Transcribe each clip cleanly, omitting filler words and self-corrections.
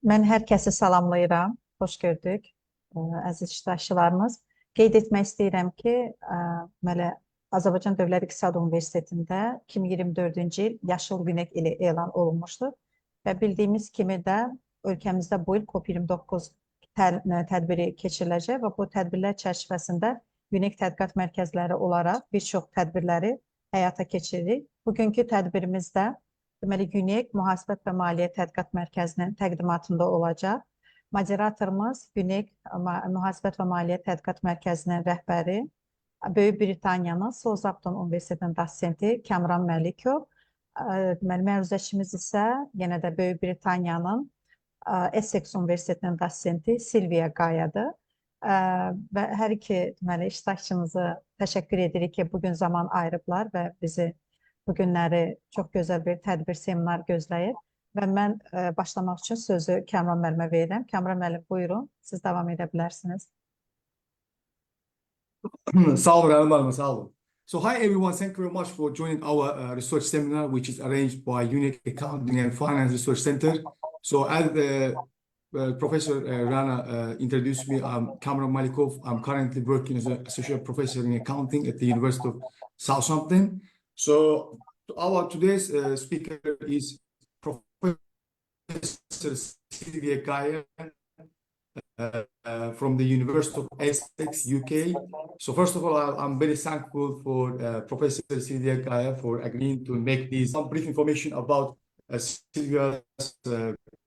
Mən hər kəsi salamlayıram. Xoş gördük, əziz iştirakçılarımız. Qeyd etmək istəyirəm ki, deməli, Azərbaycan Dövlət İqtisad Universitetində 2024-cü il Yaşıl Günək ili elan olunmuşdur və bildiyimiz kimi də ölkəmizdə bu il COP29 tədbiri keçiriləcək və bu tədbirlər çərçivəsində Günək Tədqiqat Mərkəzləri olaraq bir çox tədbirləri həyata keçiririk. Bugünkü tədbirimizdə deməli, Günək Mühasibət və Maliyyə Tədqiqat Mərkəzinin təqdimatında olacaq. Moderatorumuz Günək Mühasibət və Maliyyə Tədqiqat Mərkəzinin rəhbəri, Böyük Britaniyanın Southampton Universitetinin dosenti Kamran Məlikov. Deməli, məruzəçimiz isə yenə də Böyük Britaniyanın Essex Universitetinin dosenti Silvia Qayadır. Və hər iki deməli, iştirakçımızı təşəkkür edirik ki, bugün zaman ayırıblar və bizi bu günləri çox gözəl bir tədbir, seminar gözləyir. Və mən başlamaq üçün sözü Kamran müəllimə verirəm. Kamran müəllim, buyurun, siz davam edə bilərsiniz. Sağ olun, Hanım, sağ olun. So, hi everyone, thank you very much for joining our research seminar, which is arranged by Unique Accounting and Finance Research Center. So, as Professor Rana introduced me, I'm Kamran Malikov. I'm currently working as an associate professor in accounting at the University of Southampton. So, our today's speaker is Professor Silvia Gaya from the University of Essex, UK. So first of all, I'm very thankful for Professor Silvia Gaya for agreeing to make some brief information about Silvia's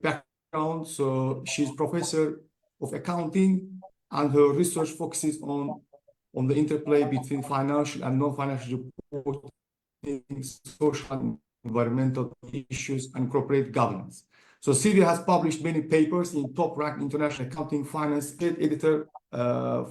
background. So she's professor of accounting, and her research focuses on the interplay between financial and non-financial reporting, social and environmental issues, and corporate governance. So Silvia has published many papers in top-ranked international accounting finance, editor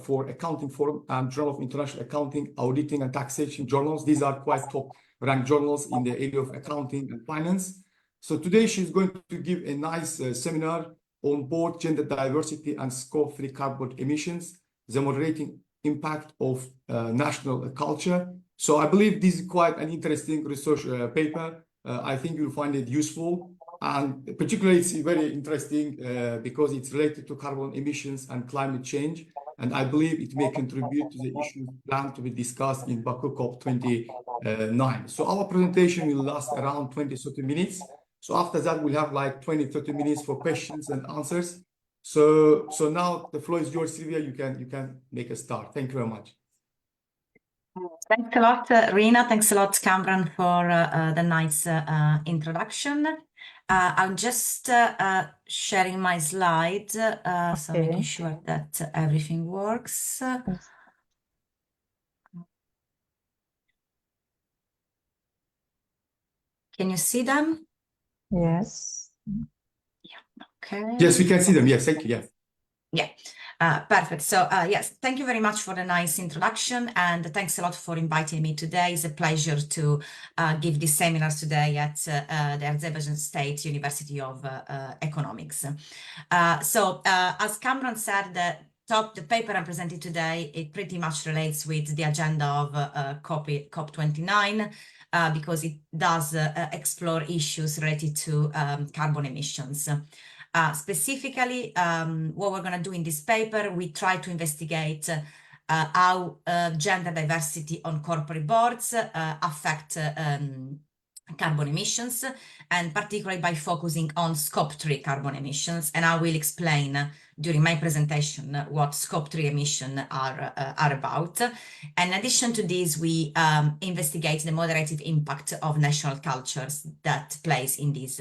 for Accounting Forum and Journal of International Accounting, Auditing and Taxation journals. These are quite top-ranked journals in the area of accounting and finance. So today she's going to give a nice seminar on both gender diversity and Scope 3 carbon emissions, the moderating impact of national culture. So I believe this is quite an interesting research paper. I think you'll find it useful. And particularly, it's very interesting because it's related to carbon emissions and climate change. And I believe it may contribute to the issues planned to be discussed in Baku COP29. So our presentation will last around 20-30 minutes. So after that, we'll have like 20-30 minutes for questions and answers. So now the floor is yours, Silvia. You can make a start. Thank you very much. Thanks a lot, Rina. Thanks a lot, Kamran, for the nice introduction. I'm just sharing my slides, so making sure that everything works. Can you see them? Yes. Yeah, okay. Yes, we can see them. Yes, thank you. Yeah. Yeah, perfect. So yes, thank you very much for the nice introduction, and thanks a lot for inviting me today. It's a pleasure to give this seminar today at the Azerbaijan State University of Economics. So as Kamran said, the paper I'm presenting today, it pretty much relates with the agenda of COP29 because it does explore issues related to carbon emissions. Specifically, what we're going to do in this paper, we try to investigate how gender diversity on corporate boards affect carbon emissions, and particularly by focusing on Scope 3 carbon emissions. And I will explain during my presentation what Scope 3 emissions are about. And in addition to this, we investigate the moderative impact of national cultures that plays in this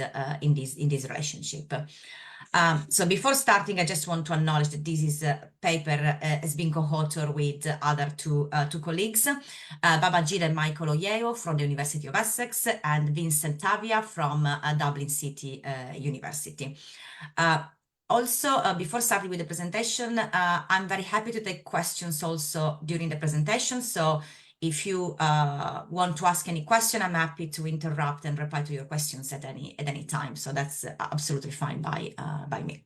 relationship. So before starting, I just want to acknowledge that this is a paper has been co-authored with other two colleagues, Babajid and Michael Oyeo from the University of Essex and Vincent Tavia from Dublin City University. Also, before starting with the presentation, I'm very happy to take questions also during the presentation. So if you want to ask any question, I'm happy to interrupt and reply to your questions at any time. So that's absolutely fine by me.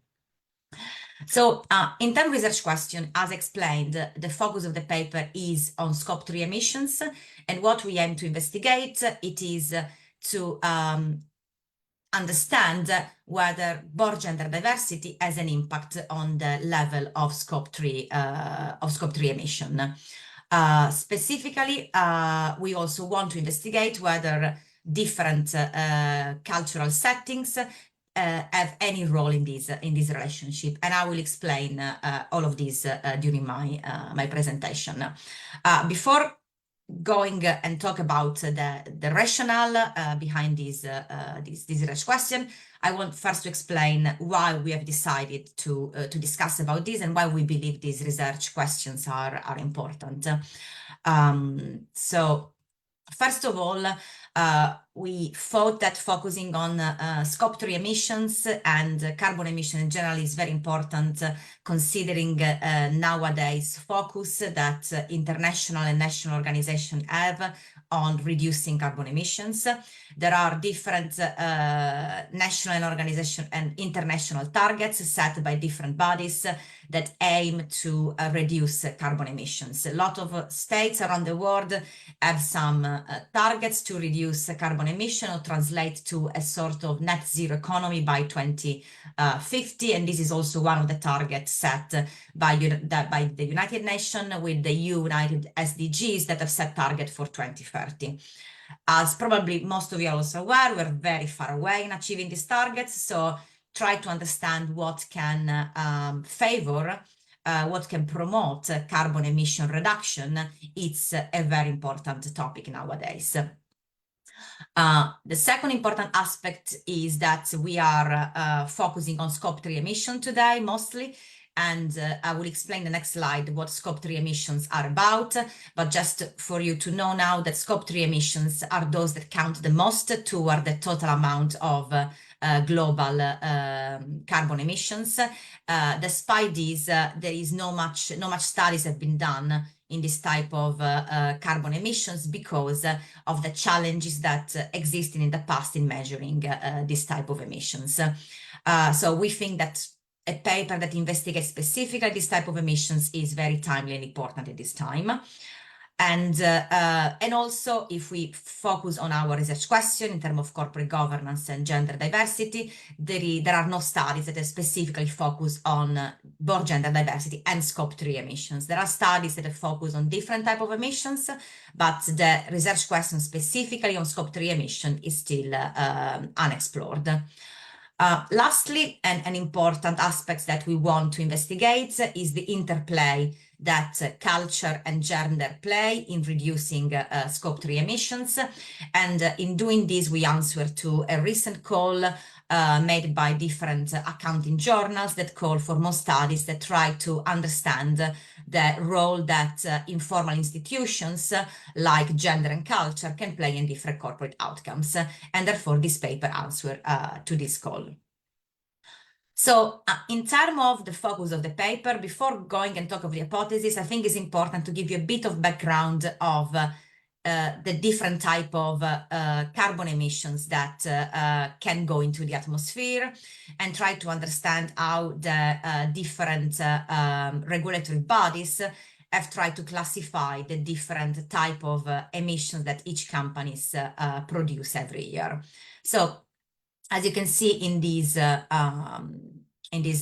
So in terms of research question, as explained, the focus of the paper is on Scope 3 emissions. And what we aim to investigate, it is to understand whether board gender diversity has an impact on the level of Scope 3 emission. Specifically, we also want to investigate whether different cultural settings have any role in this relationship, and I will explain all of this during my presentation. Before going and talk about the rationale behind this research question, I want first to explain why we have decided to discuss about this and why we believe these research questions are important. So first of all, we thought that focusing on Scope 3 emissions and carbon emission in general is very important, considering nowadays focus that international and national organizations have on reducing carbon emissions. There are different national and organization and international targets set by different bodies that aim to reduce carbon emissions. A lot of states around the world have some targets to reduce carbon emission or translate to a sort of net zero economy by 2050. And this is also one of the targets set by the United Nations with the United SDGs that have set target for 2030. As probably most of you are also aware, we're very far away in achieving these targets. So try to understand what can favor, what can promote carbon emission reduction. It's a very important topic nowadays. The second important aspect is that we are focusing on Scope 3 emission today mostly, and I will explain the next slide what Scope 3 emissions are about, but just for you to know now that Scope 3 emissions are those that count the most toward the total amount of global carbon emissions. Despite this, there is no much studies have been done in this type of carbon emissions because of the challenges that existed in the past in measuring this type of emissions. So we think that a paper that investigates specifically this type of emissions is very timely and important at this time. And also, if we focus on our research question in terms of corporate governance and gender diversity, there are no studies that are specifically focused on board gender diversity and Scope 3 emissions. There are studies that are focused on different types of emissions, but the research question specifically on Scope 3 emission is still unexplored. Lastly, and an important aspect that we want to investigate is the interplay that culture and gender play in reducing Scope 3 emissions. And in doing this, we answer to a recent call made by different accounting journals that call for more studies that try to understand the role that informal institutions like gender and culture can play in different corporate outcomes. And therefore, this paper answers to this call. So in terms of the focus of the paper, before going and talk of the hypothesis, I think it's important to give you a bit of background of the different type of carbon emissions that can go into the atmosphere and try to understand how the different regulatory bodies have tried to classify the different type of emissions that each companies produce every year. So as you can see in this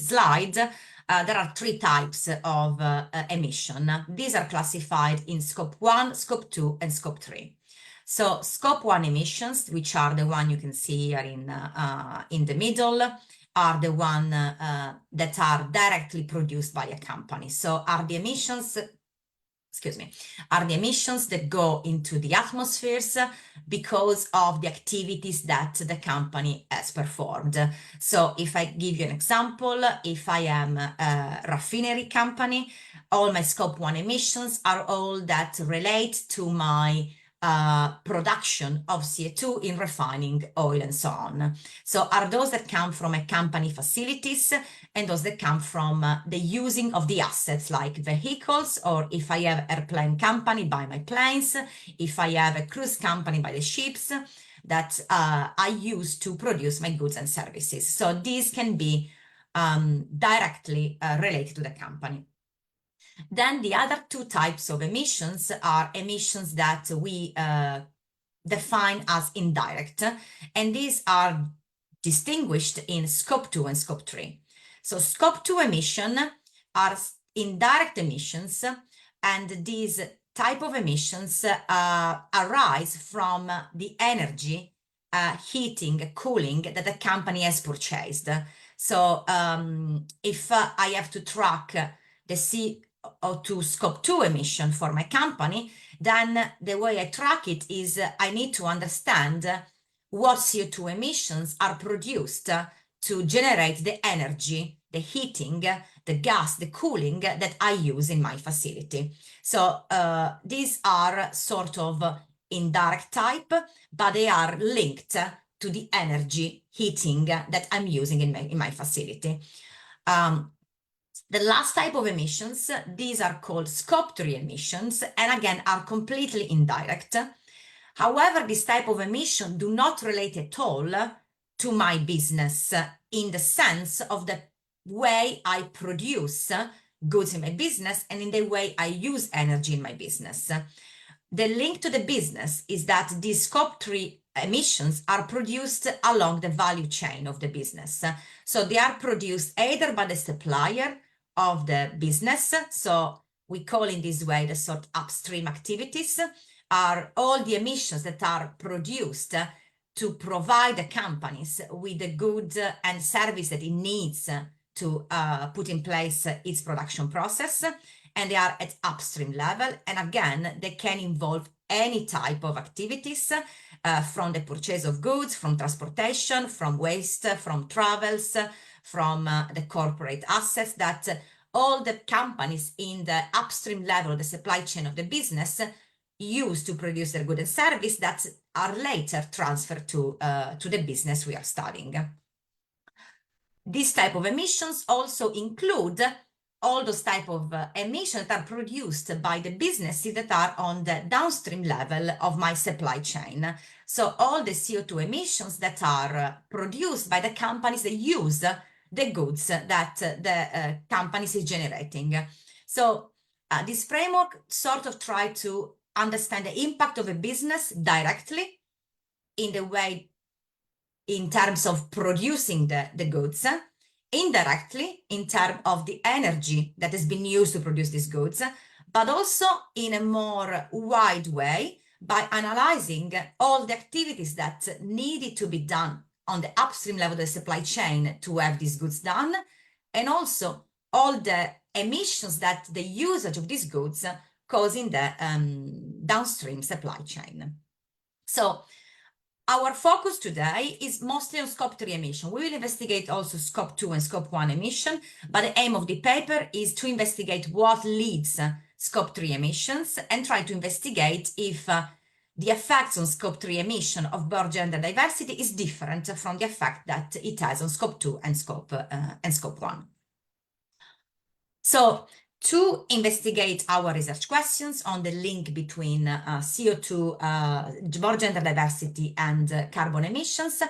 slide, there are three types of emission. These are classified in Scope 1, Scope 2, and Scope 3. So Scope 1 emissions, which are the one you can see here in the middle, are the one that are directly produced by a company. So are the emissions that go into the atmospheres because of the activities that the company has performed. So if I give you an example, if I am a raffinery company, all my Scope 1 emissions are all that relate to my production of CO2 in refining oil and so on. So are those that come from a company facilities and those that come from the using of the assets like vehicles, or if I have airplane company by my planes, if I have a cruise company by the ships that I use to produce my goods and services. So these can be directly related to the company. Then the other two types of emissions are emissions that we define as indirect, and these are distinguished in scope 2 and scope 3. So scope 2 emissions are indirect emissions, and these type of emissions arise from the energy, heating, cooling that the company has purchased. So if I have to track the CO2 scope 2 emission for my company, then the way I track it is I need to understand what CO2 emissions are produced to generate the energy, the heating, the gas, the cooling that I use in my facility. So these are sort of indirect type, but they are linked to the energy heating that I'm using in my facility. The last type of emissions, these are called scope 3 emissions, and again are completely indirect. However, this type of emission do not relate at all to my business in the sense of the way I produce goods in my business and in the way I use energy in my business. The link to the business is that these scope 3 emissions are produced along the value chain of the business. So they are produced either by the supplier of the business, so we call in this way the sort of upstream activities, are all the emissions that are produced to provide the companies with the goods and service that it needs to put in place its production process, and they are at upstream level. And again, they can involve any type of activities, from the purchase of goods, from transportation, from waste, from travels, from the corporate assets that all the companies in the upstream level of the supply chain of the business use to produce their goods and service that are later transferred to the business we are studying. This type of emissions also include all those type of emissions that are produced by the businesses that are on the downstream level of my supply chain. So all the CO2 emissions that are produced by the companies that use the goods that the companies is generating. So this framework sort of try to understand the impact of a business directly in the way, in terms of producing the goods, indirectly in terms of the energy that has been used to produce these goods, but also in a more wide way by analyzing all the activities that needed to be done on the upstream level of the supply chain to have these goods done, and also all the emissions that the usage of these goods cause in the downstream supply chain. So our focus today is mostly on scope 3 emission. We will investigate also scope 2 and scope 1 emission, but the aim of the paper is to investigate what leads scope 3 emissions and try to investigate if the effects on scope 3 emission of birth gender diversity is different from the effect that it has on scope 2 and scope 1. So to investigate our research questions on the link between CO2, birth gender diversity and carbon emissions,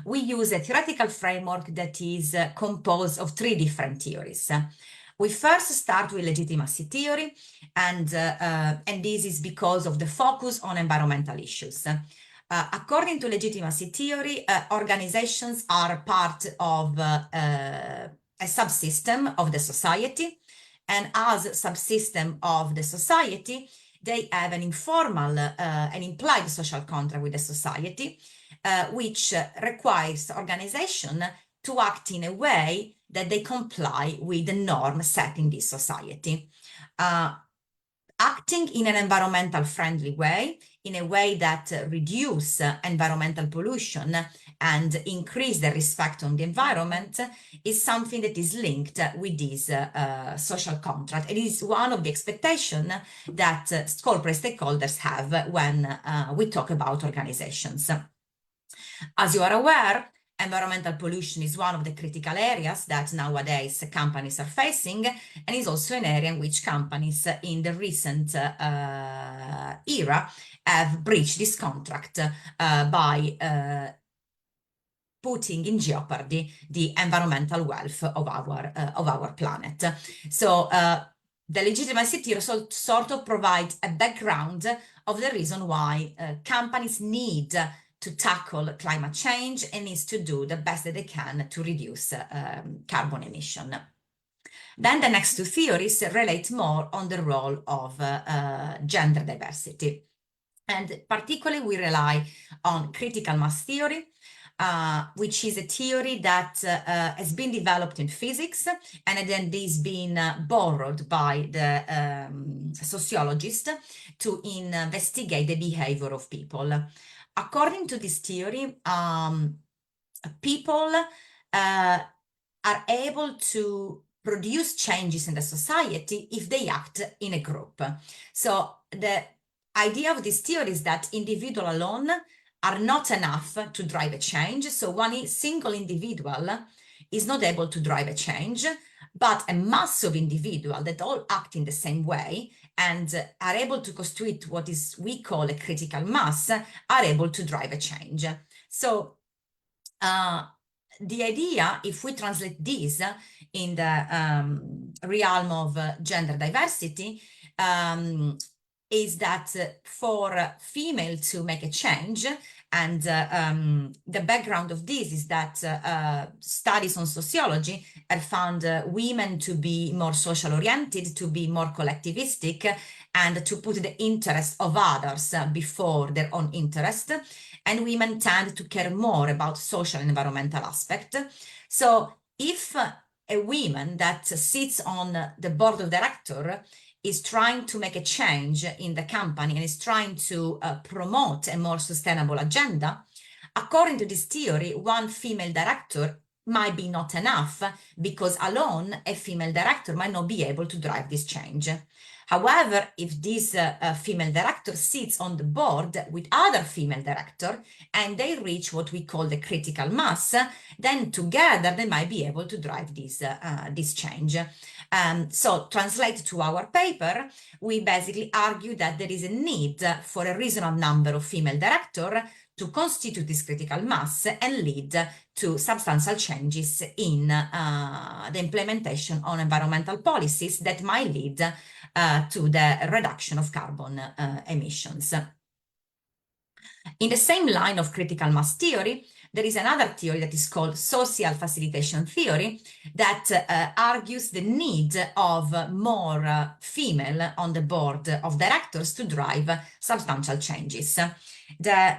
we use a theoretical framework that is composed of 3 different theories. We first start with legitimacy theory, and this is because of the focus on environmental issues. According to legitimacy theory, organizations are part of a subsystem of the society, and as a subsystem of the society, they have an informal, an implied social contract with the society, which requires organization to act in a way that they comply with the norm set in this society. Acting in an environmental friendly way, in a way that reduce environmental pollution and increase the respect on the environment, is something that is linked with this social contract. It is one of the expectations that corporate stakeholders have when we talk about organizations. As you are aware, environmental pollution is one of the critical areas that nowadays companies are facing, and is also an area in which companies in the recent era have breached this contract by putting in jeopardy the environmental wealth of our planet. So the legitimacy theory sort of provides a background of the reason why companies need to tackle climate change and needs to do the best that they can to reduce carbon emission. Then the next two theories relate more on the role of gender diversity. And particularly we rely on critical mass theory, which is a theory that has been developed in physics and then this been borrowed by the sociologist to investigate the behavior of people. According to this theory, people are able to produce changes in the society if they act in a group. So the idea of this theory is that individuals alone are not enough to drive a change. So one single individual is not able to drive a change, but a mass of individuals that all act in the same way and are able to constitute what we call a critical mass are able to drive a change. So the idea, if we translate this in the realm of gender diversity, is that for female to make a change, and the background of this is that studies on sociology have found women to be more social oriented, to be more collectivistic, and to put the interest of others before their own interest. And women tend to care more about social and environmental aspect. So if a woman that sits on the board of director is trying to make a change in the company and is trying to promote a more sustainable agenda, according to this theory, one female director might be not enough because alone a female director might not be able to drive this change. However, if this female director sits on the board with other female directors and they reach what we call the critical mass, then together they might be able to drive this change. So translated to our paper, we basically argue that there is a need for a reasonable number of female directors to constitute this critical mass and lead to substantial changes in the implementation on environmental policies that might lead to the reduction of carbon emissions. In the same line of critical mass theory, there is another theory that is called social facilitation theory that argues the need of more female on the board of directors to drive substantial changes. The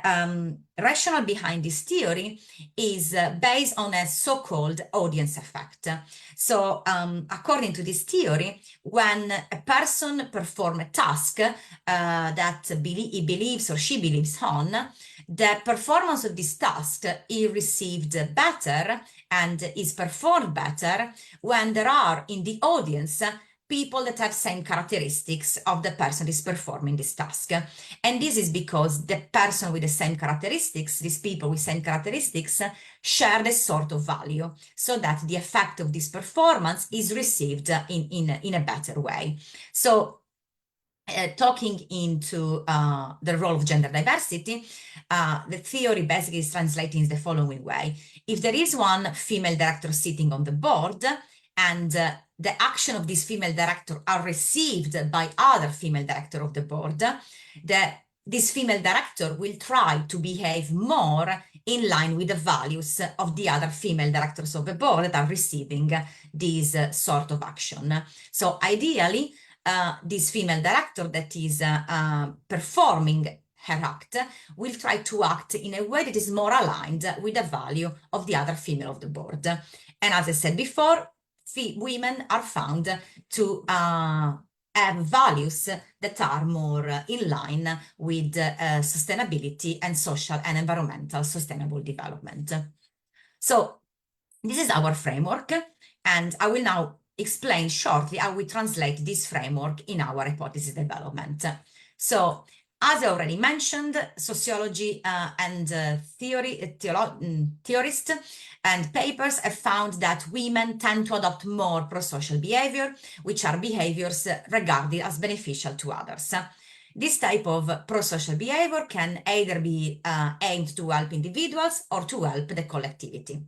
rationale behind this theory is based on a so-called audience effect. So according to this theory, when a person performs a task that he believes or she believes on, the performance of this task is received better and is performed better when there are in the audience people that have same characteristics of the person is performing this task. And this is because the person with the same characteristics, these people with same characteristics, share the sort of value, so that the effect of this performance is received in a better way. So talking into the role of gender diversity, the theory basically is translating in the following way. If there is one female director sitting on the board and the action of this female director are received by other female director of the board, this female director will try to behave more in line with the values of the other female directors of the board that are receiving this sort of action. So ideally, this female director that is performing her act will try to act in a way that is more aligned with the value of the other female of the board. And as I said before, women are found to have values that are more in line with sustainability and social and environmental sustainable development. So this is our framework, and I will now explain shortly how we translate this framework in our hypothesis development. So, as I already mentioned, sociology and theorists and papers have found that women tend to adopt more pro-social behavior, which are behaviors regarded as beneficial to others. This type of pro-social behavior can either be aimed to help individuals or to help the collectivity.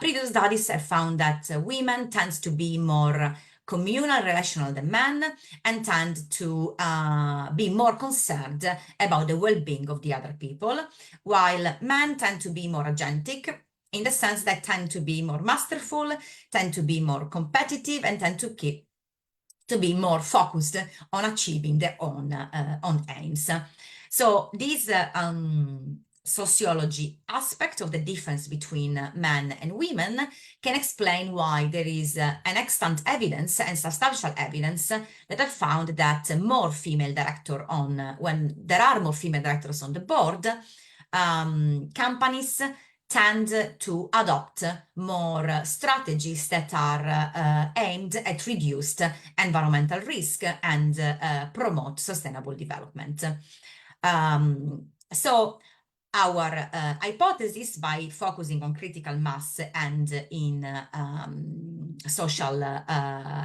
Previous studies have found that women tend to be more communal, relational than men, and tend to be more concerned about the well-being of the other people, while men tend to be more agentic, in the sense that tend to be more masterful, tend to be more competitive, and tend to be more focused on achieving their own aims. So this sociology aspect of the difference between men and women can explain why there is an extant evidence and substantial evidence that have found that when there are more female directors on the board, companies tend to adopt more strategies that are aimed at reduced environmental risk and promote sustainable development. So our hypothesis, by focusing on critical mass and in social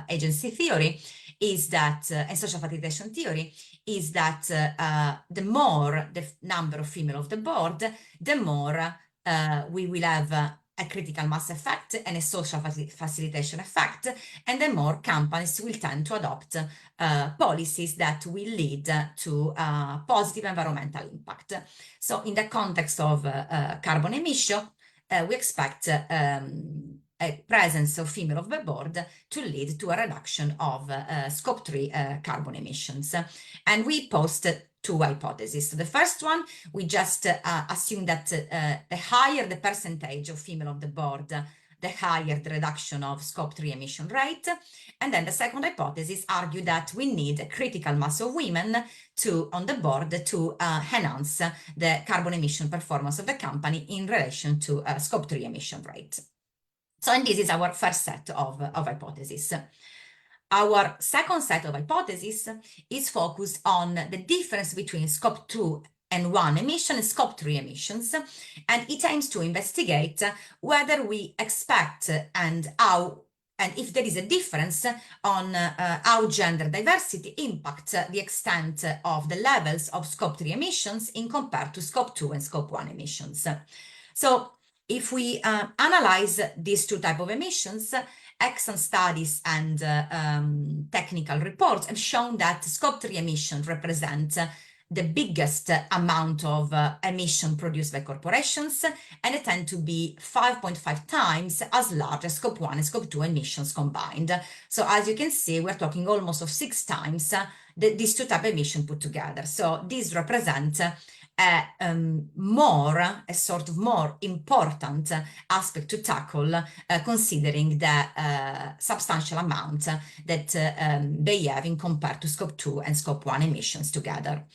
agency theory, is that, and social facilitation theory, is that the more the number of female of the board, the more we will have a critical mass effect and a social facilitation effect, and the more companies will tend to adopt policies that will lead to positive environmental impact. So in the context of carbon emission, we expect a presence of female of the board to lead to a reduction of scope 3 carbon emissions. And we posted two hypotheses. So the first one, we just assume that the higher the percentage of female on the board, the higher the reduction of scope 3 emission rate. And then the second hypothesis argue that we need a critical mass of women on the board to enhance the carbon emission performance of the company in relation to scope 3 emission rate. So, and this is our first set of hypotheses. Our second set of hypotheses is focused on the difference between scope 2 and 1 emission and scope 3 emissions, and it aims to investigate whether we expect and if there is a difference on how gender diversity impacts the extent of the levels of scope 3 emissions in compared to scope 2 and scope 1 emissions. So if we analyze these two types of emissions, extant studies and technical reports have shown that scope 3 emissions represent the biggest amount of emission produced by corporations, and they tend to be 5.5 times as large as scope 1 and scope 2 emissions combined. So as you can see, we're talking almost of 6 times these two types of emissions put together. So these represent a sort of more important aspect to tackle, considering the substantial amount that they have in compared to scope 2 and scope 1 emissions together.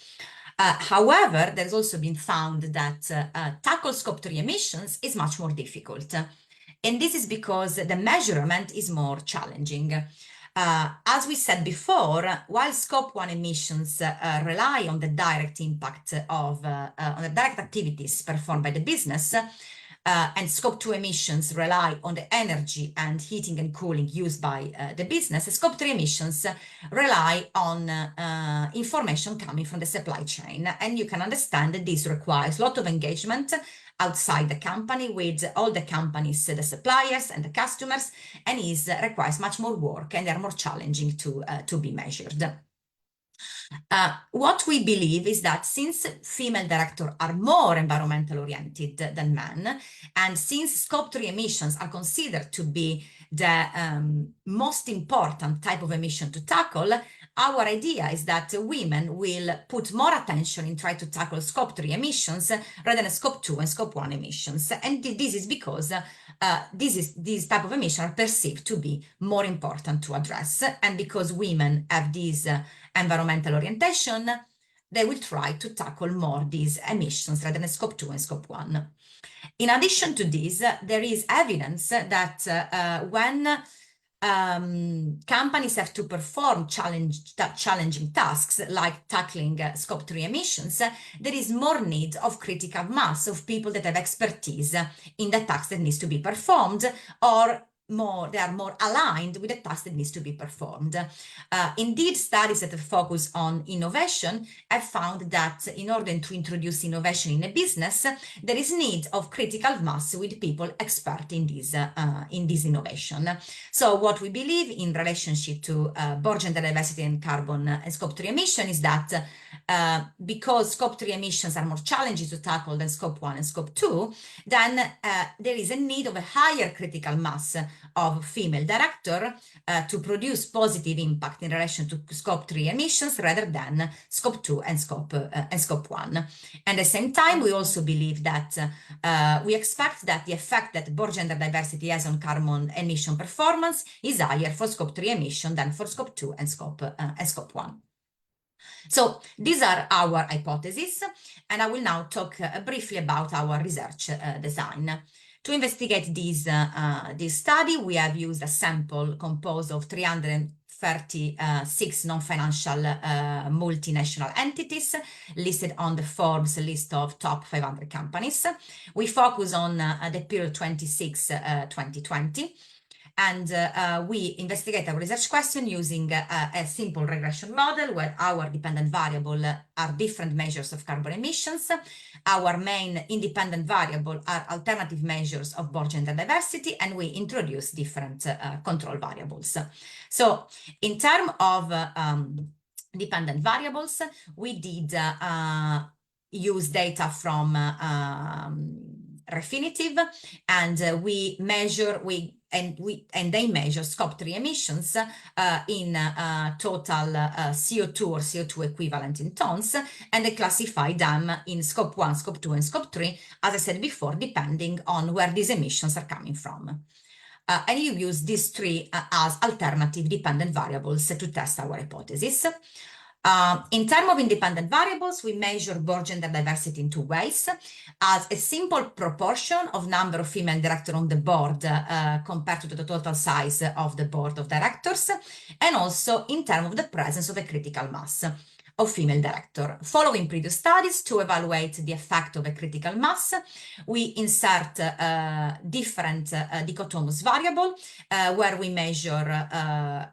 However, there's also been found that tackle scope 3 emissions is much more difficult. And this is because the measurement is more challenging. As we said before, while scope 1 emissions rely on the direct impact of on the direct activities performed by the business, and scope 2 emissions rely on the energy and heating and cooling used by the business, scope 3 emissions rely on information coming from the supply chain. And you can understand that this requires a lot of engagement outside the company with all the companies, the suppliers and the customers, and requires much more work, and they're more challenging to be measured. What we believe is that since female directors are more environmental oriented than men, and since scope 3 emissions are considered to be the most important type of emission to tackle, our idea is that women will put more attention in trying to tackle scope 3 emissions rather than scope 2 and scope 1 emissions. And this is because these type of emissions are perceived to be more important to address. And because women have this environmental orientation, they will try to tackle more these emissions rather than scope 2 and scope 1. In addition to this, there is evidence that when companies have to perform challenging tasks like tackling scope 3 emissions, there is more need of critical mass of people that have expertise in the task that needs to be performed, or are more aligned with the task that needs to be performed. Indeed, studies that focus on innovation have found that in order to introduce innovation in a business, there is need of critical mass with people expert in this innovation. So what we believe in relationship to board gender diversity and carbon and scope 3 emission is that because scope 3 emissions are more challenging to tackle than scope 1 and scope 2, then there is a need of a higher critical mass of female director to produce positive impact in relation to scope 3 emissions rather than scope 2 and scope 1. And at the same time, we also believe that we expect that the effect that board gender diversity has on carbon emission performance is higher for scope 3 emission than for scope 2 and scope 1. So these are our hypotheses, and I will now talk briefly about our research design. To investigate this study, we have used a sample composed of 336 non-financial multinational entities listed on the Forbes list of top 500 companies. We focus on the period 2020. And we investigate our research question using a simple regression model where our dependent variable are different measures of carbon emissions. Our main independent variable are alternative measures of board gender diversity, and we introduce different control variables. So in terms of dependent variables, we did use data from Refinitiv, and they measure scope 3 emissions in total CO2 or CO2 equivalent in tons, and they classify them in scope 1, scope 2, and scope 3, as I said before, depending on where these emissions are coming from. And you use these three as alternative dependent variables to test our hypothesis. In terms of independent variables, we measure board gender diversity in two ways: as a simple proportion of number of female directors on the board compared to the total size of the board of directors, and also in terms of the presence of a critical mass of female director. Following previous studies to evaluate the effect of a critical mass, we insert different dichotomous variable where we measure,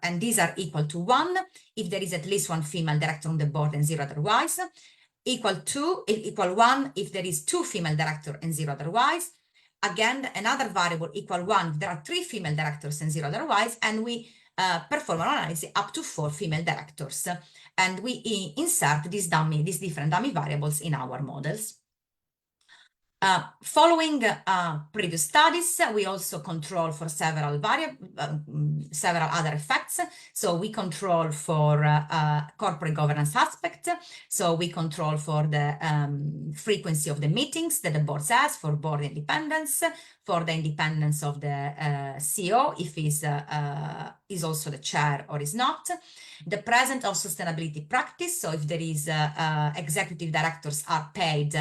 and these are equal to 1 if there is at least one female director on the board and 0 otherwise, equal 1 if there is 2 female directors and 0 otherwise. Again, another variable equal 1 if there are 3 female directors and 0 otherwise, and we perform an analysis up to 4 female directors. And we insert these different dummy variables in our models. Following previous studies, we also control for several other effects. So we control for corporate governance aspect. So we control for the frequency of the meetings that the board has, for board independence, for the independence of the CEO, if he's also the chair or is not, the presence of sustainability practice. So if there is executive directors are paid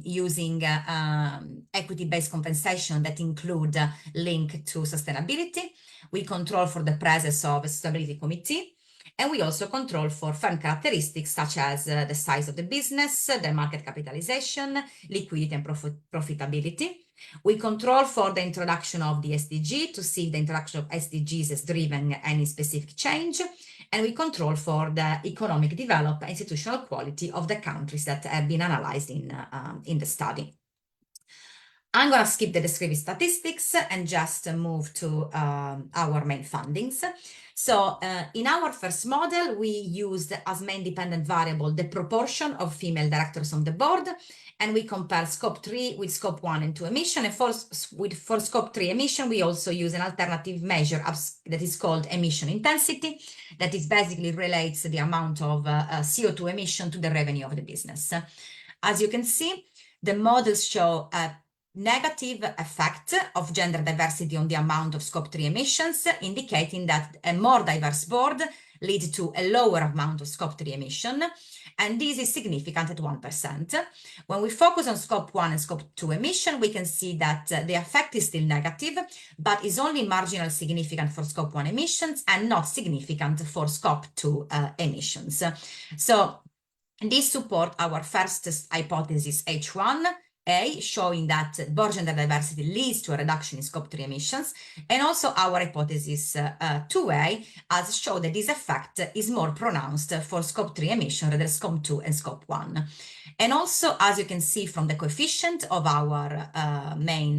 using equity-based compensation that include link to sustainability. We control for the presence of a sustainability committee. And we also control for firm characteristics such as the size of the business, the market capitalization, liquidity and profitability. We control for the introduction of the SDG to see if the introduction of SDGs has driven any specific change. And we control for the economic development, institutional quality of the countries that have been analyzed in the study. I'm going to skip the descriptive statistics and just move to our main findings. So in our first model, we used as main dependent variable the proportion of female directors on the board, and we compare scope 3 with scope 1 and 2 emission. And for scope 3 emission, we also use an alternative measure that is called emission intensity, that is basically relates the amount of CO2 emission to the revenue of the business. As you can see, the models show a negative effect of gender diversity on the amount of scope 3 emissions, indicating that a more diverse board leads to a lower amount of scope 3 emission, and this is significant at 1%. When we focus on scope 1 and scope 2 emission, we can see that the effect is still negative, but is only marginally significant for scope 1 emissions and not significant for scope 2 emissions. So this supports our first hypothesis H1, A, showing that board gender diversity leads to a reduction in Scope 3 emissions, and also our hypothesis 2A has shown that this effect is more pronounced for Scope 3 emission rather than Scope 2 and Scope 1. And also, as you can see from the coefficient of our main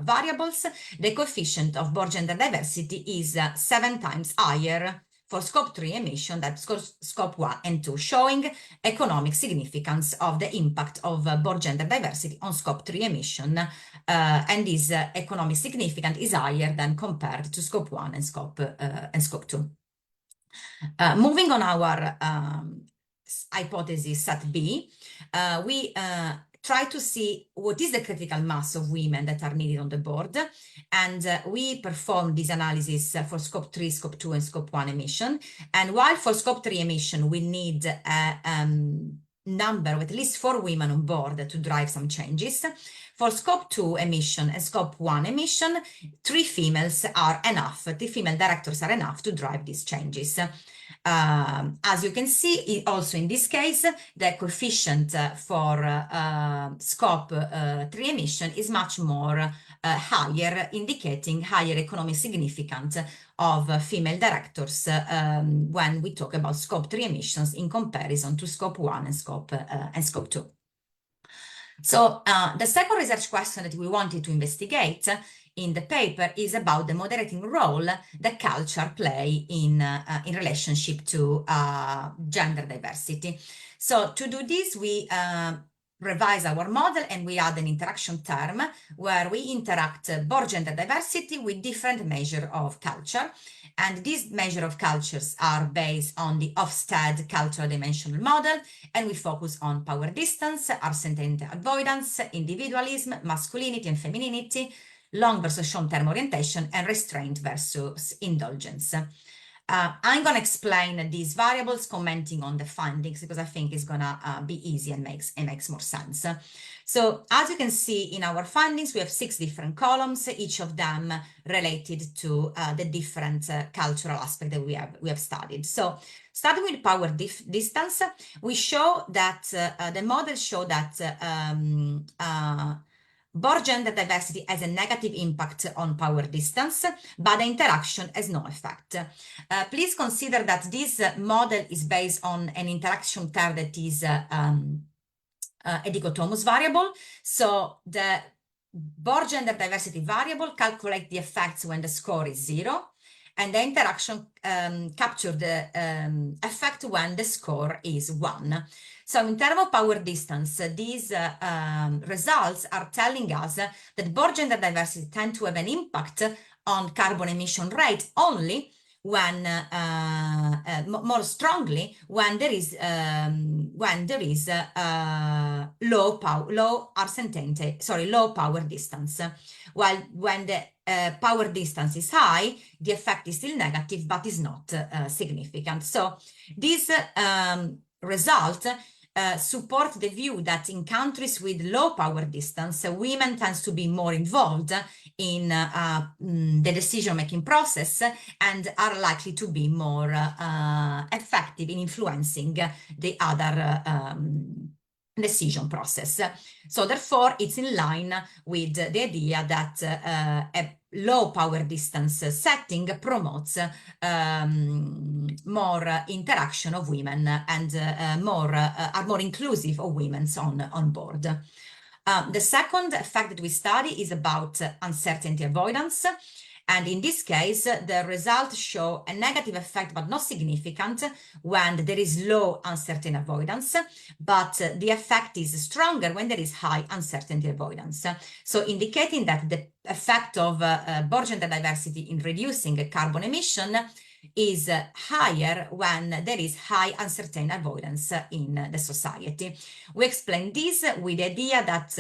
variables, the coefficient of board gender diversity is 7 times higher for Scope 3 emission than Scope 1 and 2, showing economic significance of the impact of board gender diversity on Scope 3 emission, and this economic significance is higher than compared to Scope 1 and Scope 2. Moving on our hypothesis set B, we try to see what is the critical mass of women that are needed on the board, and we perform this analysis for Scope 3, Scope 2, and Scope 1 emission. And while for Scope 3 emission, we need a number of at least 4 women on board to drive some changes. For Scope 2 emission and Scope 1 emission, 3 females are enough, 3 female directors are enough to drive these changes. As you can see, also in this case, the coefficient for Scope 3 emission is much more higher, indicating higher economic significance of female directors when we talk about Scope 3 emissions in comparison to Scope 1 and Scope 2. So the second research question that we wanted to investigate in the paper is about the moderating role that culture play in relationship to gender diversity. So to do this, we revise our model and we add an interaction term where we interact board gender diversity with different measures of culture. And these measures of cultures are based on the Ofsted cultural dimensional model, and we focus on power distance, uncertainty avoidance, individualism, masculinity and femininity, long versus short-term orientation, and restraint versus indulgence. I'm going to explain these variables, commenting on the findings, because I think it's going to be easy and makes more sense. So as you can see in our findings, we have 6 different columns, each of them related to the different cultural aspects that we have studied. So starting with power distance, we show that the model show that board gender diversity has a negative impact on power distance, but the interaction has no effect. Please consider that this model is based on an interaction term that is a dichotomous variable. So the board gender diversity variable calculates the effects when the score is 0, and the interaction captures the effect when the score is 1. So in terms of power distance, these results are telling us that board gender diversity tend to have an impact on carbon emission rate only when more strongly when there is low power distance. While when the power distance is high, the effect is still negative, but is not significant. So this result support the view that in countries with low power distance, women tend to be more involved in the decision-making process and are likely to be more effective in influencing the other decision process. So therefore, it's in line with the idea that a low power distance setting promotes more interaction of women and are more inclusive of women on board. The second effect that we study is about uncertainty avoidance. And in this case, the results show a negative effect, but not significant, when there is low uncertainty avoidance, but the effect is stronger when there is high uncertainty avoidance. So indicating that the effect of board gender diversity in reducing carbon emission is higher when there is high uncertainty avoidance in the society. We explain this with the idea that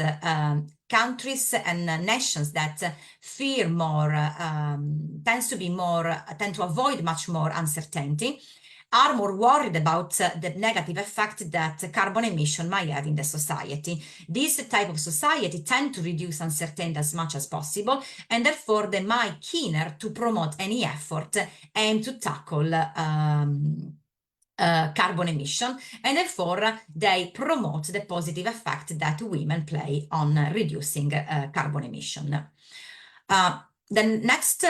countries and nations that fear more, tend to avoid much more uncertainty, are more worried about the negative effect that carbon emission might have in the society. This type of society tend to reduce uncertainty as much as possible, and therefore they might keener to promote any effort aimed to tackle carbon emission, and therefore they promote the positive effect that women play on reducing carbon emission. The next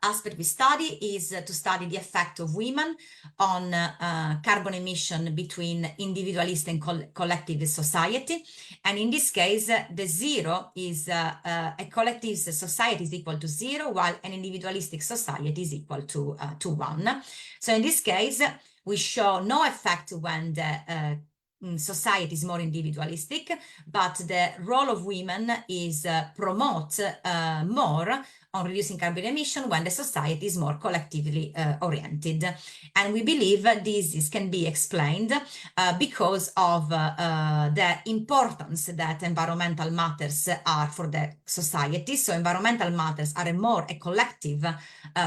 aspect we study is to study the effect of women on carbon emission between individualist and collective society. And in this case, the zero is a collective society is equal to 0, while an individualistic society is equal to 1. So in this case, we show no effect when the society is more individualistic, but the role of women is promote more on reducing carbon emission when the society is more collectively oriented. And we believe this can be explained because of the importance that environmental matters are for the society. So environmental matters are a collective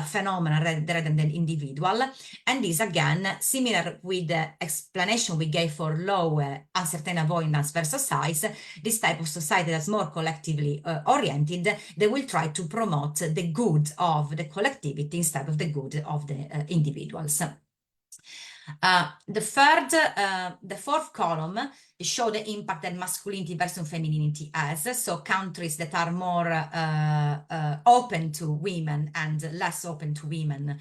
phenomenon rather than individual. And this, again, similar with the explanation we gave for low uncertain avoidance versus size, this type of society that's more collectively oriented, they will try to promote the good of the collectivity instead of the good of the individuals. The fourth column show the impact that masculinity versus femininity has. So countries that are more open to women and less open to women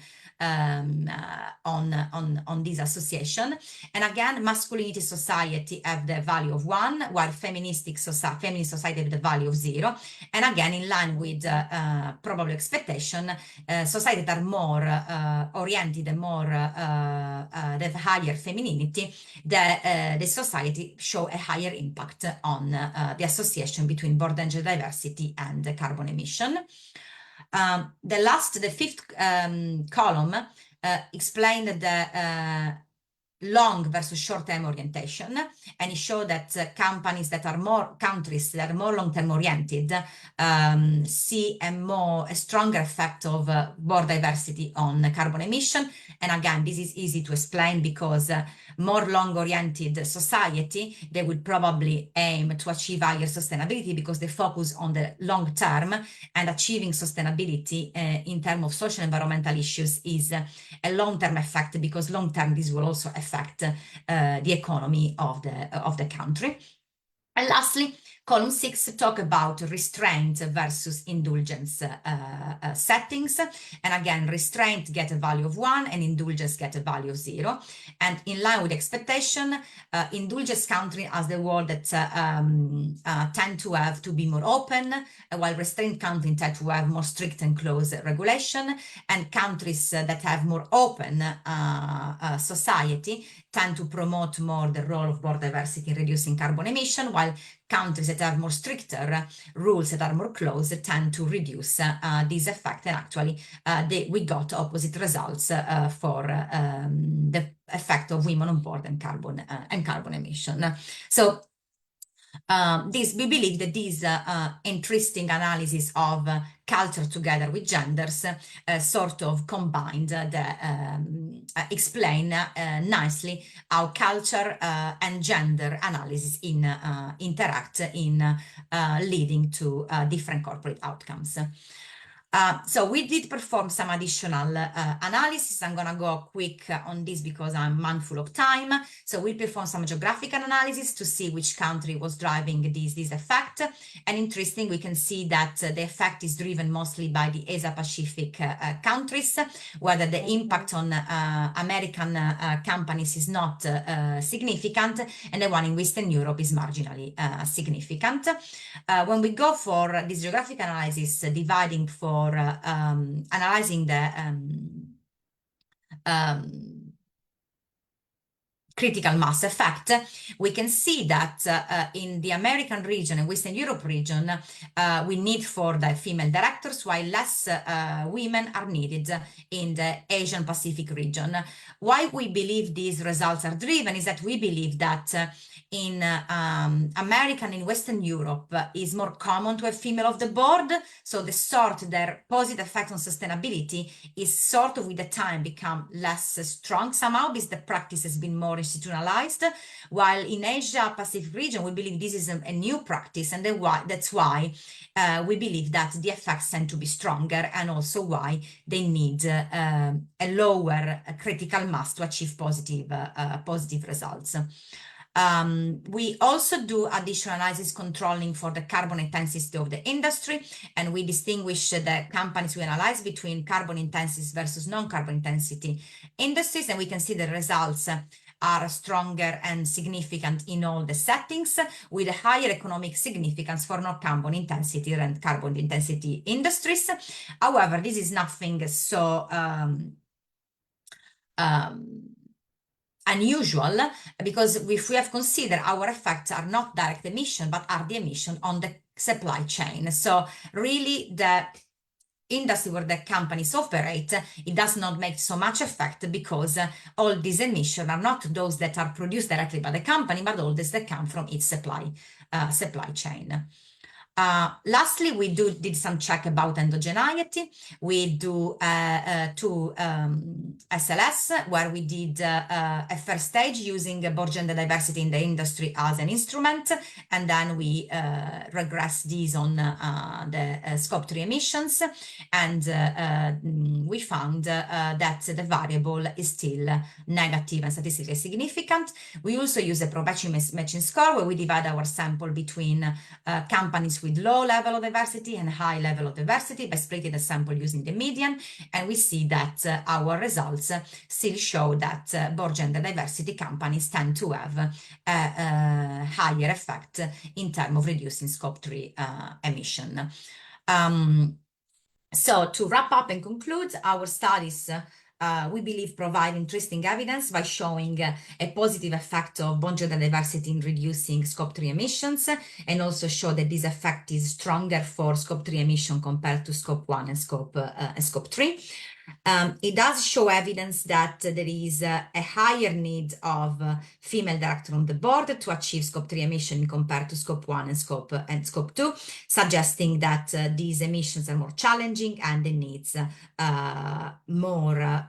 on this association. And again, masculinity society have the value of 1, while feminist society have the value of 0. And again, in line with probably expectation, societies that are more oriented and more they have higher femininity, the society show a higher impact on the association between birth and gender diversity and carbon emission. The fifth column explained the long versus short-term orientation, and it showed that countries that are more long-term oriented see a stronger effect of birth diversity on carbon emission. And again, this is easy to explain because more long-oriented society, they would probably aim to achieve higher sustainability because they focus on the long term, and achieving sustainability in terms of social and environmental issues is a long-term effect, because long-term this will also affect the economy of the country. And lastly, column 6 talk about restraint versus indulgence settings. And again, restraint get a value of 1 and indulgence get a value of 0. And in line with expectation, indulgence country has the world that tend to have to be more open, while restraint countries tend to have more strict and close regulation. And countries that have more open society tend to promote more the role of birth diversity in reducing carbon emission, while countries that have more stricter rules that are more close tend to reduce this effect. And actually, we got opposite results for the effect of women on board and carbon emission. So we believe that this interesting analysis of culture together with genders sort of combined explain nicely how culture and gender analysis interact in leading to different corporate outcomes. So we did perform some additional analysis. I'm gonna go quick on this because I'm mindful of time. So we performed some geographical analysis to see which country was driving this effect. And interesting, we can see that the effect is driven mostly by the Asia-Pacific countries, whether the impact on American companies is not significant, and the one in Western Europe is marginally significant. When we go for this geographic analysis, dividing for analyzing the critical mass effect, we can see that in the American region and Western Europe region, we need for the female directors, while less women are needed in the Asian Pacific region. Why we believe these results are driven is that we believe that in American and Western Europe is more common to have female of the board, so their positive effect on sustainability is sort of with the time become less strong somehow, because the practice has been more in institutionalized, while in Asia Pacific region, we believe this is a new practice, and that's why we believe that the effects tend to be stronger, and also why they need a lower critical mass to achieve positive results. We also do additional analysis controlling for the carbon intensity of the industry, and we distinguish the companies we analyze between carbon intensities versus non-carbon intensity industries, and we can see the results are stronger and significant in all the settings, with a higher economic significance for non-carbon intensity and carbon intensity industries. However, this is nothing so unusual, because if we have considered our effects are not direct emission, but are the emission on the supply chain. So really the industry where the companies operate, it does not make so much effect, because all these emissions are not those that are produced directly by the company, but all those that come from its supply chain. Lastly, we did some check about endogeneity. We do two SLS, where we did a first stage using board gender diversity in the industry as an instrument, and then we regress these on the scope 3 emissions, and we found that the variable is still negative and statistically significant. We also use a probability matching score, where we divide our sample between companies with low level of diversity and high level of diversity by splitting the sample using the median, and we see that our results still show that board gender diversity companies tend to have a higher effect in terms of reducing scope 3 emission. So to wrap up and conclude, our studies we believe provide interesting evidence by showing a positive effect of board gender diversity in reducing scope 3 emissions, and also show that this effect is stronger for scope 3 emission compared to scope 1 and scope 3. It does show evidence that there is a higher need of female director on the board to achieve scope 3 emission compared to scope 1 and scope 2, suggesting that these emissions are more challenging and it needs more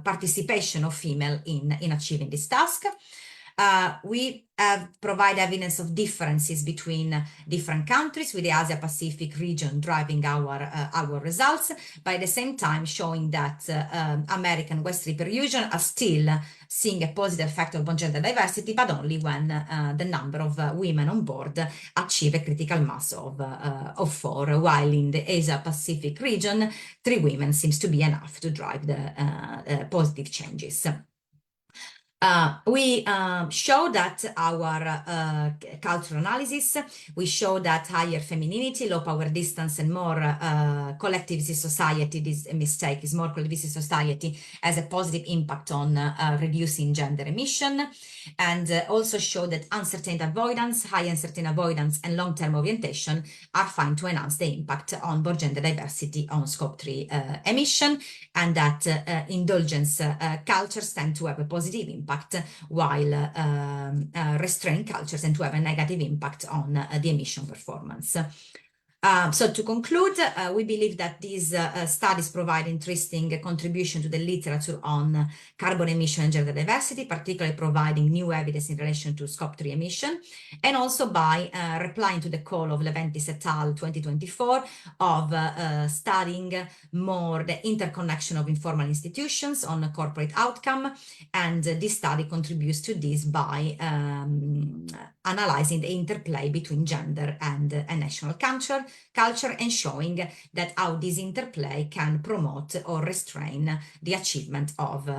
participation of female in achieving this task. We provide evidence of differences between different countries, with the Asia Pacific region driving our results, but at the same time showing that American West Ripper region are still seeing a positive effect of gender diversity, but only when the number of women on board achieve a critical mass of 4, while in the Asia Pacific region, 3 women seems to be enough to drive the positive changes. We show that our cultural analysis, we show that higher femininity, low power distance, and more collectivist society, this mistake is more collectivist society, has a positive impact on reducing gender emission, and also show that uncertainty avoidance, high uncertainty avoidance, and long-term orientation are found to enhance the impact on board gender diversity on scope 3 emission, and that indulgence cultures tend to have a positive impact, while restraint cultures tend to have a negative impact on the emission performance. So to conclude, we believe that these studies provide interesting contribution to the literature on carbon emission and gender diversity, particularly providing new evidence in relation to scope 3 emission, and also by replying to the call of Leventis et al. 2024 of studying more the interconnection of informal institutions on corporate outcome, and this study contributes to this by analyzing the interplay between gender and national culture, and showing that how this interplay can promote or restrain the achievement of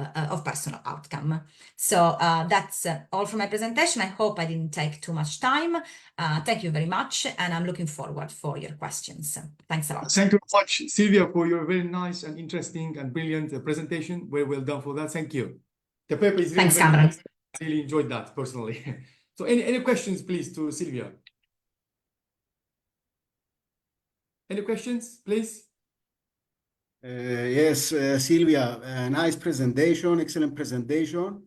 personal outcome. So that's all from my presentation. I hope I didn't take too much time. Thank you very much, and I'm looking forward for your questions. Thanks a lot. Thank you very much, Silvia, for your very nice and interesting and brilliant presentation. Very well done for that. Thank you. The paper is really, Thanks, Cameron. nice. I really enjoyed that personally. So any questions, please, to Silvia? Any questions, please? Yes, Silvia, nice presentation, excellent presentation.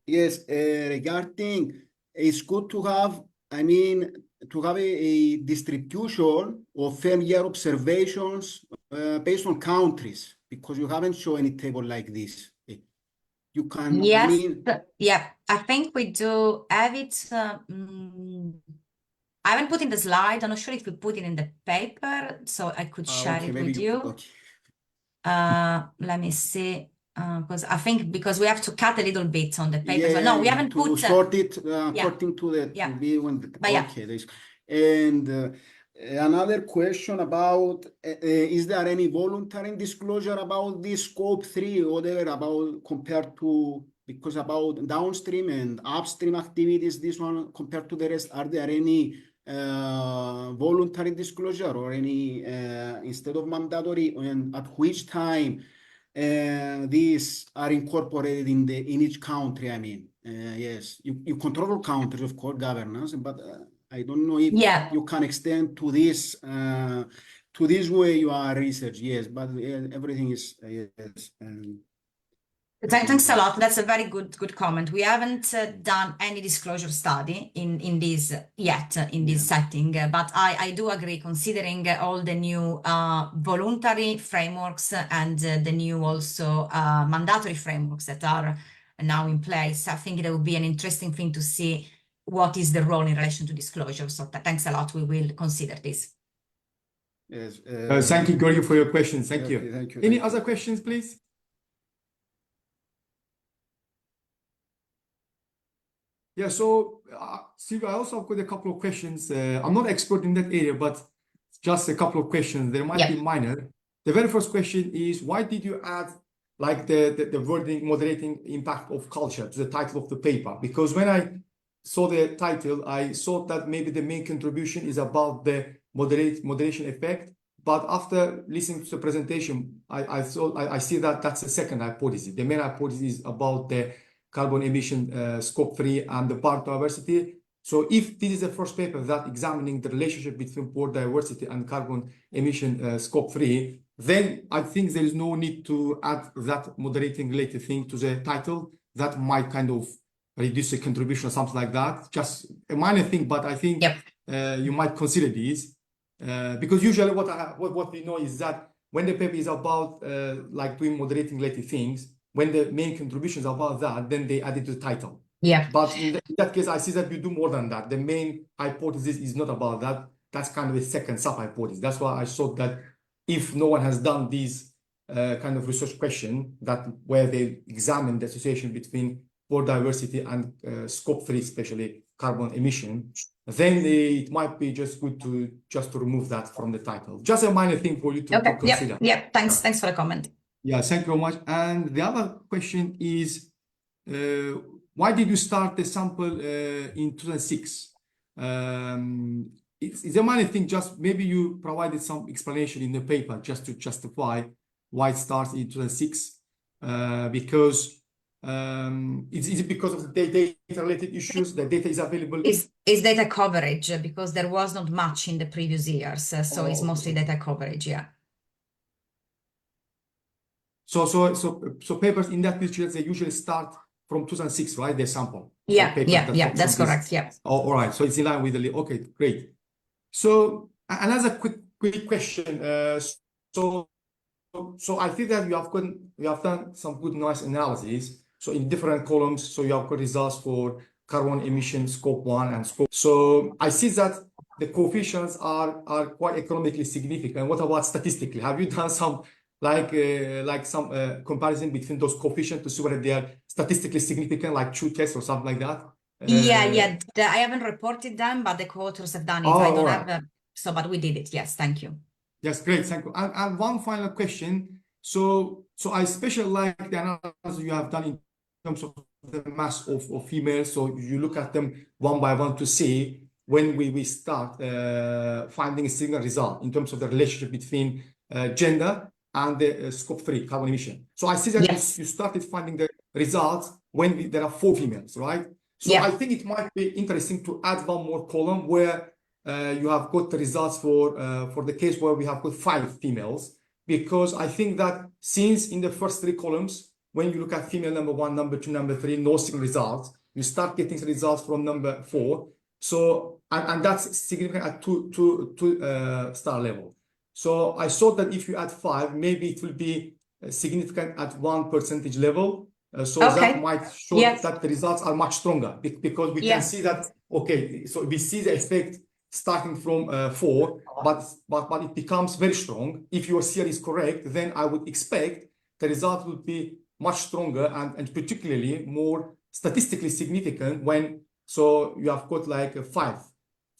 Yes, regarding, it's good to have, to have a distribution of 10-year observations based on countries, because you haven't shown any table like this. You can, I Yes, mean, yeah, I think we do have it. I haven't put in the slide. I'm not sure if we put it in the paper, so I could share okay, it maybe with you. okay. Let me see, because I think because we have to cut a little bit on the paper. So Yeah, no, we haven't to put. sort it Yeah, according to the yeah. to be when the, But yeah. okay. And another question about is there any voluntary disclosure about this scope 3 or whatever about compared to because about downstream and upstream activities, this one compared to the rest, are there any voluntary disclosure or any instead of mandatory, and at which time these are incorporated in each country? I mean, yes, you control countries, of course, governance, but I don't know if Yeah. you can extend to this way you are research. Yes, but everything is yes. Thanks a lot. That's a very good comment. We haven't done any disclosure study in this yet in this setting, but I do agree, considering all the new voluntary frameworks and the new also mandatory frameworks that are now in place. I think it will be an interesting thing to see what is the role in relation to disclosure. So thanks a lot. We will consider this. Yes. Thank you, Giorgio, for your questions. Thank okay, you. thank you. Any Thank other you. questions, please? Yeah, so Silvia, I also have got a couple of questions. I'm not expert in that area, but just a couple of questions. They might be minor. The very first question is, why did you add like the wording moderating impact of culture to the title of the paper? Because when I saw the title, I thought that maybe the main contribution is about the moderation effect. But after listening to the presentation, I see that that's the second hypothesis. The main hypothesis is about the carbon emission scope 3 and the biodiversity. So if this is the first paper that examining the relationship between biodiversity and carbon emission scope 3, then I think there is no need to add that moderating related thing to the title. That might kind of reduce the contribution or something like that. Just a minor thing, but I think you might consider this because usually what we know is that when the paper is about like doing moderating related things, when the main contribution is about that, then they add it to the title. Yeah. But in that case, I see that you do more than that. The main hypothesis is not about that. That's kind of a second sub-hypothesis. That's why I thought that if no one has done this kind of research question, that where they examine the association between biodiversity and scope 3, especially carbon emission, then it might be just good to remove that from the title. Just a minor thing for you to consider. Yeah. Thanks for the comment. Yeah, thank you very much. And the other question is, why did you start the sample in 2006? It's a minor thing, just maybe you provided some explanation in the paper just to justify why it starts in 2006. Because is it because of the data-related issues? The data is available? It's data coverage because there was not much in the previous years. So it's mostly data coverage, yeah. So papers in that picture, they usually start from 2006, right? They sample. Yeah, that's correct. Yeah. Oh, all right. So it's in line with the okay, great. So another quick question. So I think that you have done some good noise analysis. So in different columns, so you have got results for carbon emission scope 1 and scope. So I see that the coefficients are quite economically significant. What about statistically? Have you done some like some comparison between those coefficients to see whether they are statistically significant, like two tests or something like that? Yeah. I haven't reported them, but the co-authors have done it. I don't have but we did it. Yes, thank you. Yes, great, thank you. And one final question. So I especially like the analysis you have done in terms of the mass of females. So you look at them one by one to see when we start finding a single result in terms of the relationship between gender and the scope 3 carbon emission. So I see that you started finding the results when there are 4 females, right? So I think it might be interesting to add one more column where you have got the results for the case where we have got 5 females, because I think that since in the first 3 columns, when you look at female number 1, number 2, number 3, no single results, you start getting results from number 4. So and that's significant at 2 star level. So I thought that if you add 5, maybe it will be significant at 1% level. So that Okay. might show Yes. that the results are much stronger because we can Yes. see that, okay, so we see the effect starting from 4, but it becomes very strong. If your theory is correct, then I would expect the result would be much stronger and particularly more statistically significant when, so you have got like 5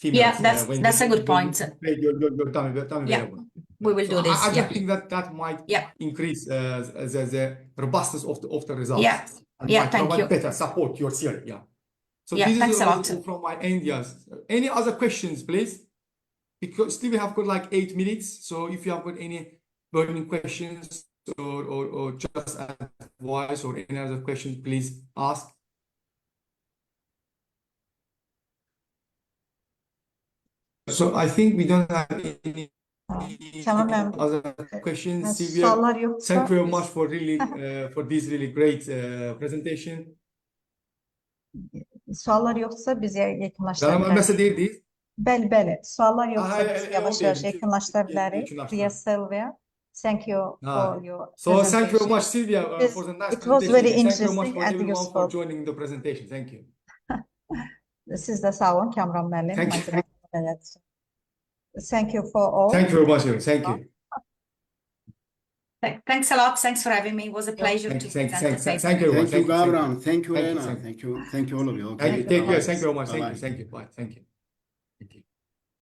females. Yeah, that's a good point. Your tummy Yeah, variable. we will do So this. I Yeah. just think that might Yeah. increase the robustness of the results. Yeah. And Yeah, might thank provide you. better support your theory. Yeah. So Yeah, this thanks is a all lot. from my end. Yes. Any other questions, please? Because still we have got like 8 minutes. So if you have got any burning questions or just advice or any other questions, please ask. So I think we don't have any Tamam, ben other questions. Sylvia, suallar yoksa thank you very much biz for really for this really great presentation. suallar yoksa biz yekunlaşdıra Canım bilərik. mesela değil. Bəli, suallar yoksa Hayır, biz onu yavaş-yavaş diyelim. yekunlaşdıra bilərik. Yekunlaştıra. Dear Sylvia, thank you for your So thank you very presentation. much, Sylvia, Yes, for the nice it was presentation. very Thank you very much interesting for and everyone for useful. joining the presentation. Thank you. Siz də sağ olun, Kamran müəllim. Thank you. Motivasiya elədirsiniz. Thank you for all. Thank you very much. Thank you. Thanks a lot. Thanks for having me. It was a pleasure Thank to you. Thank you. present the paper. Thank you very much. Thank you, Thank you. Gavran. Thank you, Thank you, Elena. thank you. Thank you all of you. Thank Okay. you. Take care. Bye-bye. Thank you very much. Thank you. Bye-bye. Thank you. Bye. Thank you.